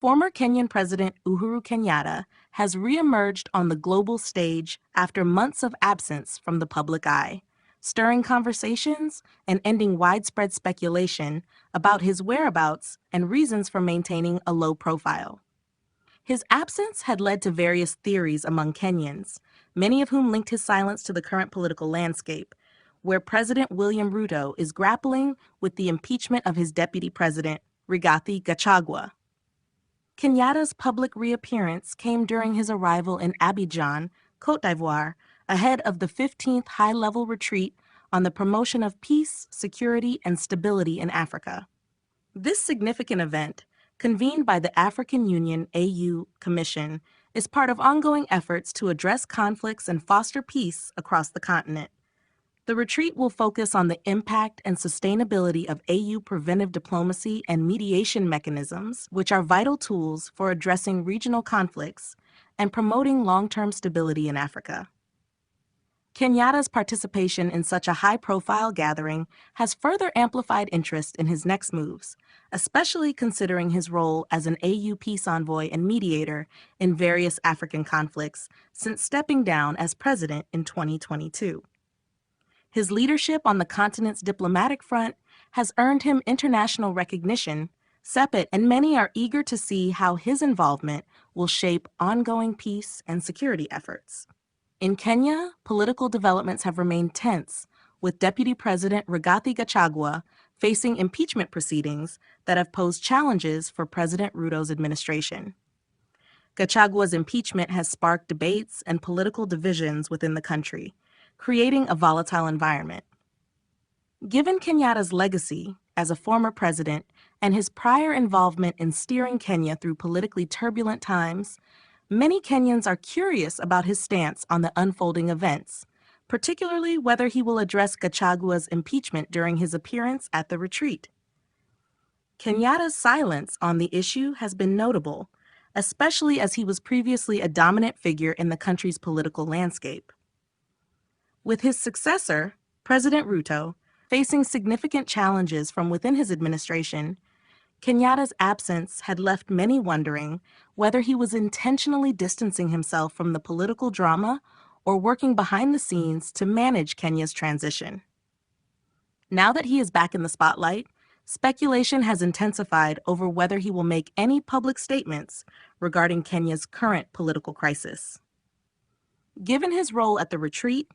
Former Kenyan President Uhuru Kenyatta has re-emerged on the global stage after months of absence from the public eye, stirring conversations and ending widespread speculation about his whereabouts and reasons for maintaining a low profile. His absence had led to various theories among Kenyans, many of whom linked his silence to the current political landscape, where President William Ruto is grappling with the impeachment of his deputy president, Rigathi Gachagua. Kenyatta's public reappearance came during his arrival in Abidjan, Côte d'Ivoire, ahead of the 15th high-level retreat on the promotion of peace, security, and stability in Africa. This significant event, convened by the African Union AU Commission, is part of ongoing efforts to address conflicts and foster peace across the continent. The retreat will focus on the impact and sustainability of AU preventive diplomacy and mediation mechanisms, which are vital tools for addressing regional conflicts and promoting long-term stability in Africa. Kenyatta's participation in such a high-profile gathering has further amplified interest in his next moves, especially considering his role as an AU peace envoy and mediator in various African conflicts since stepping down as president in 2022. His leadership on the continent's diplomatic front has earned him international recognition, and many are eager to see how his involvement will shape ongoing peace and security efforts. In Kenya, political developments have remained tense, with Deputy President Rigathi Gachagua facing impeachment proceedings that have posed challenges for President Ruto's administration. Gachagua's impeachment has sparked debates and political divisions within the country, creating a volatile environment. Given Kenyatta's legacy as a former president and his prior involvement in steering Kenya through politically turbulent times, many Kenyans are curious about his stance on the unfolding events, particularly whether he will address Gachagua's impeachment during his appearance at the retreat. Kenyatta's silence on the issue has been notable, especially as he was previously a dominant figure in the country's political landscape. With his successor, President Ruto, facing significant challenges from within his administration, Kenyatta's absence had left many wondering whether he was intentionally distancing himself from the political drama or working behind the scenes to manage Kenya's transition. Now that he is back in the spotlight, speculation has intensified over whether he will make any public statements regarding Kenya's current political crisis. Given his role at the retreat,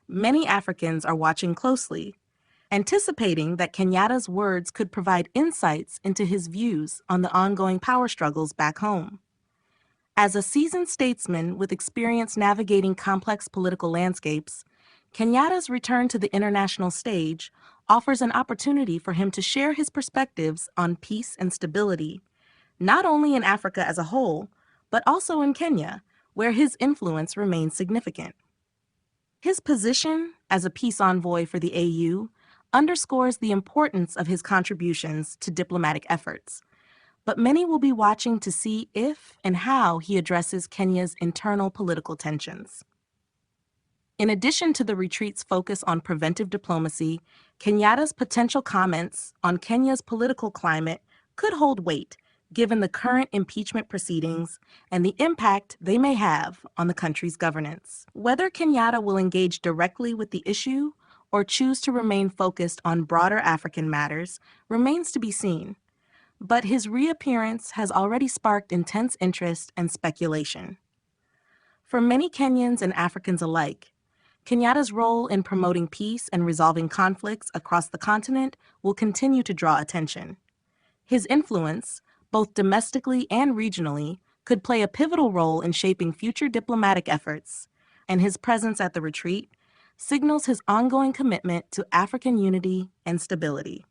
many Africans are watching closely, anticipating that Kenyatta's words could provide insights into his views on the ongoing power struggles back home. As a seasoned statesman with experience navigating complex political landscapes, Kenyatta's return to the international stage offers an opportunity for him to share his perspectives on peace and stability, not only in Africa as a whole, but also in Kenya, where his influence remains significant. His position as a peace envoy for the AU underscores the importance of his contributions to diplomatic efforts, but many will be watching to see if and how he addresses Kenya's internal political tensions. In addition to the retreat's focus on preventive diplomacy, Kenyatta's potential comments on Kenya's political climate could hold weight, given the current impeachment proceedings and the impact they may have on the country's governance. Whether Kenyatta will engage directly with the issue or choose to remain focused on broader African matters remains to be seen, but his reappearance has already sparked intense interest and speculation. For many Kenyans and Africans alike, Kenyatta's role in promoting peace and resolving conflicts across the continent will continue to draw attention. His influence, both domestically and regionally, could play a pivotal role in shaping future diplomatic efforts, and his presence at the retreat signals his ongoing commitment to African unity and stability.